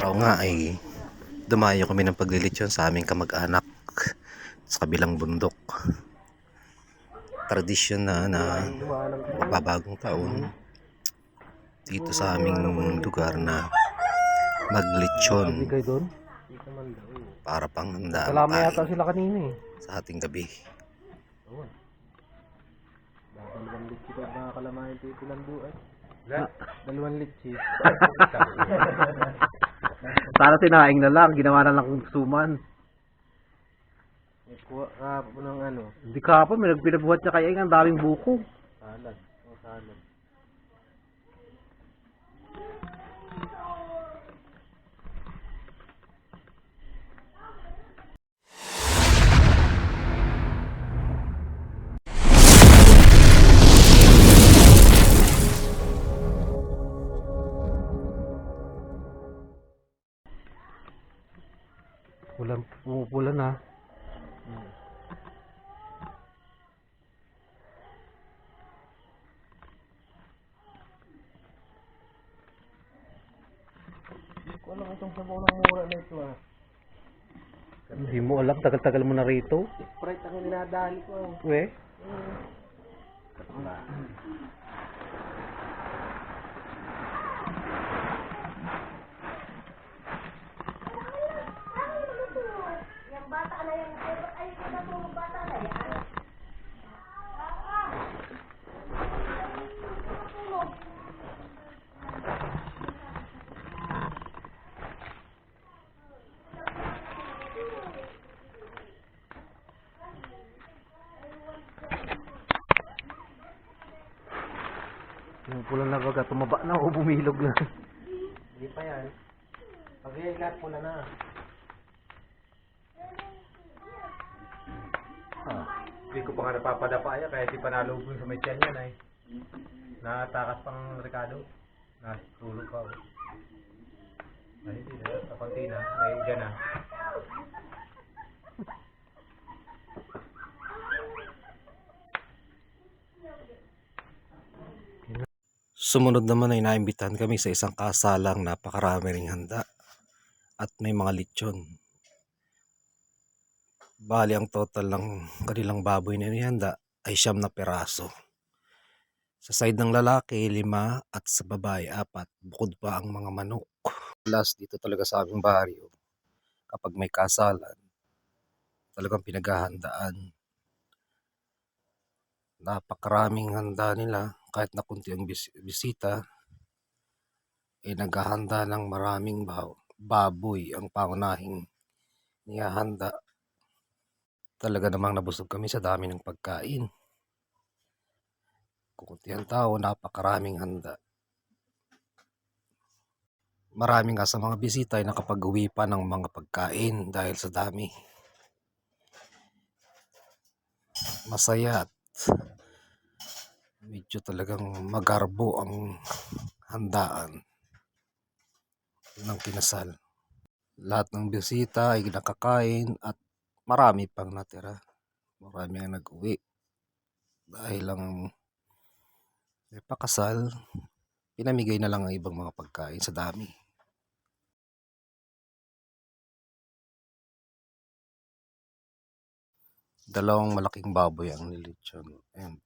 araw nga ay dumayo kami ng paglilitsyon sa aming kamag-anak sa kabilang bundok. Tradisyon na magbabagong taon dito sa aming lugar na maglitsyon para panghanda Salama yata sila kanina eh. sa ating gabi. Dalawang litsi ko mga kalamayan ito ipilanduan. Dalawang litsi. Sana tinaing na lang, ginawa na lang kung suman. Kuha ka po ng ano? Hindi ka pa, may nagpinabuhat niya kaya ang daming buko. Salad. O salad. Pumupulan na. Kung ano itong sabaw ng mura na ito ah. Hindi mo alam, tagal-tagal mo na rito. Sprite ang dinadali ko. We? Bata na yan. Ay, kita mo bata na yan. Yung pula na baga, tumaba na o bumilog na. Hindi pa yan. Pag yan lahat pula na. Hindi ko pa nga napapadapaya kaya di pa nalubog sa may tiyan yan ay. Natakas pang Ricardo. Natulog pa. Ay hindi na. Sa konti na. Dyan na. Sumunod naman ay naimbitahan kami sa isang kasalang napakarami ring handa at may mga litsyon. Bali ang total ng kanilang baboy na inihanda ay 9 na peraso. Sa side ng lalaki 5 at sa babae 4, bukod pa ang mga manok. Last dito talaga sa aming baryo, kapag may kasalan, talagang pinaghahandaan. Napakaraming handa nila, kahit na kunti ang bisita, ay naghahanda ng maraming baboy ang pangunahing nihahanda. Talaga namang nabusog kami sa dami ng pagkain. Kukunti ang tao, napakaraming handa. Marami nga sa mga bisita ay nakapag-uwi pa ng mga pagkain dahil sa dami. Masaya at medyo talagang magarbo ang handaan ng kinasal. Lahat ng bisita ay nakakain at marami pang natira. Marami ang nag-uwi. Dahil lang may pakasal, pinamigay na lang ang ibang mga pagkain sa dami. Dalawang malaking baboy ang nilitsyon. And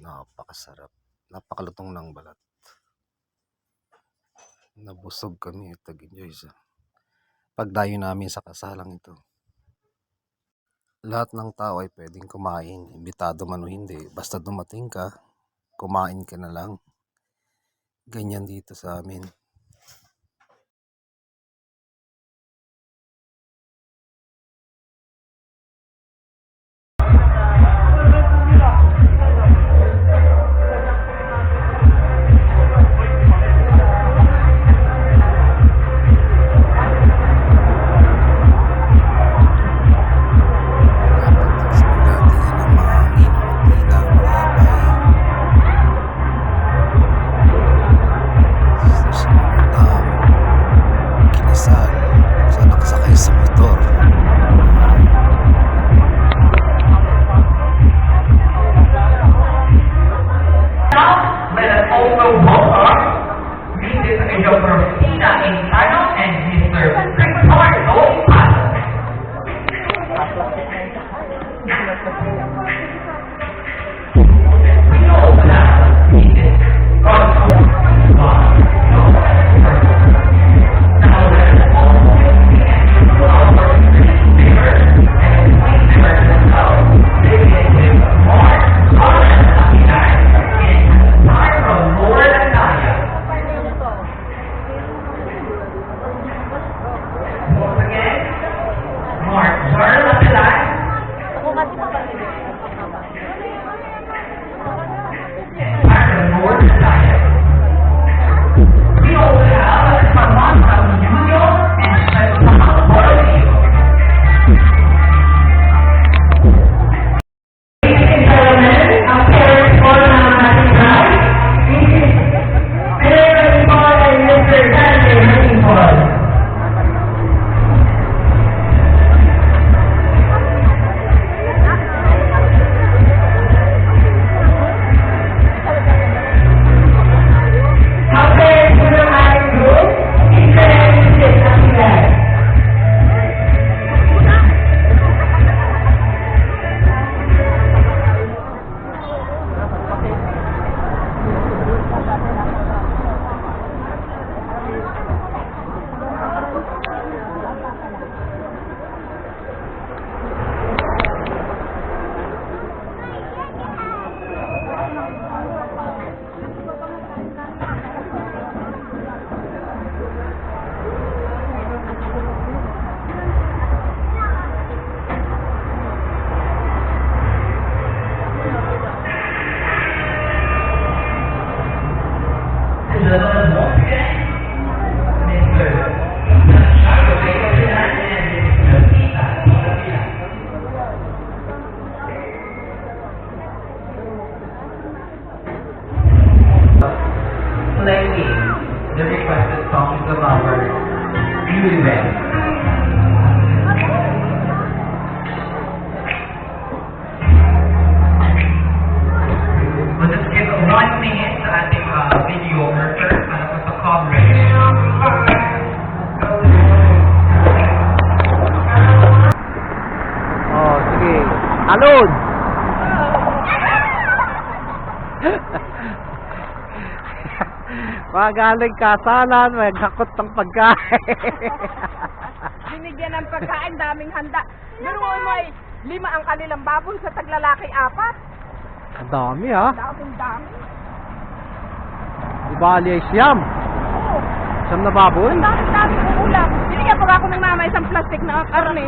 napakasarap. Napakalutong ng balat. Nabusog kami at nag-enjoy sa pagdayo namin sa kasalang ito. Lahat ng tao ay pwedeng kumain, imbitado man o hindi. Basta dumating ka, kumain ka na lang. Ganyan dito sa amin. Sa of our beauty event. We'll just give 1 minute sa ating videographer para po sa coverage. Oh, sige. Alon! Magaling kasalan, may hakot ng pagkain. Binigyan ng pagkain, daming handa. Biruin mo ay 5 ang kanilang baboy sa taglalaki 4. Ang dami ha. Dami. Di bali ay siyam. Oo. Siyam na baboy. Ang dami ulam. Binigyan pa ako ng mama isang plastic na karne.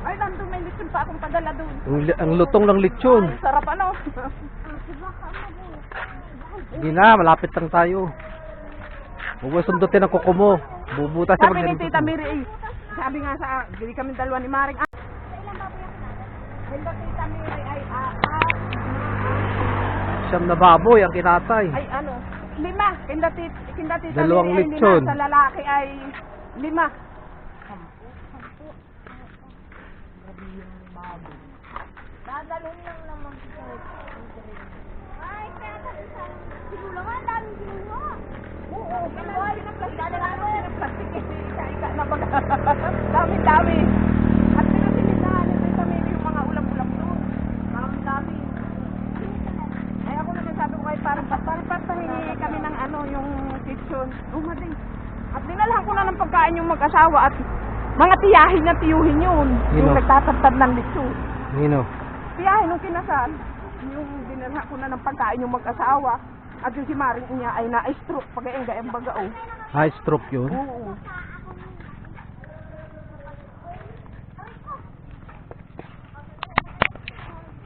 Ay, nandun may lechon pa akong padala doon. Ang lutong ng lechon. Ay, sarap ano. Hindi na, malapit lang tayo. Huwag mo sundutin ang kuko mo. Bubutas siya Sabi ni Tita Miri, eh, sabi nga sa, hindi kami dalawa ni Maring. Hindi Tita Miri ay Siyam na baboy ang kinatay. ay ano, 5. Kinda Tita Dalawang Miri ay lechon. 5. Sa lalaki ay 5. Dadalhin lang naman po. Ay, kaya siguro nga, daming siguro. Oo, kailangan ng plastic eh. Ika na baga. Dami-dami. At pinasinisahan ni Tita Miri yung mga ulam-ulam doon. Dami. Ay, ako naman sabi ko kayo, parang pahingi kami ng ano, yung kitchen. Mading. At dinalhan ko na ng pagkain yung mag-asawa at mga tiyahin na tiyuhin yun. Yung Sino? nagtatabtab ng lechon. Nino? Tiyahin nung kinasal, yung dinalhan ko na ng pagkain yung mag-asawa. At yung si Maring niya ay na-stroke pag-aeng bagao. High stroke yun. Oo.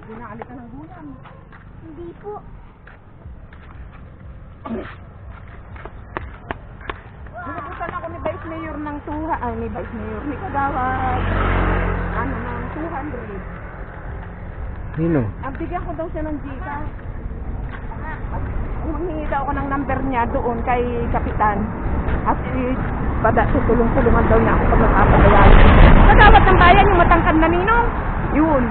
Dinaalit ka ng gulam. Hindi po. Binabutan ako ni Vice Mayor ng ni Vice Mayor, ni Kagawad. Ano ng 200. Nino? Ang bigyan ko daw siya ng Gcash. Humingi daw ako ng number niya doon kay Kapitan. At tutulong-tulungan daw niya ako pag magpapagayahin. Kagawad ng bayan, yung matangkad na ninong. Yun.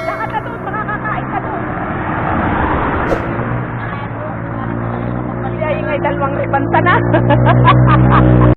Lahat na doon, makakakain ka doon. Kaya ingay 2 ribanta na.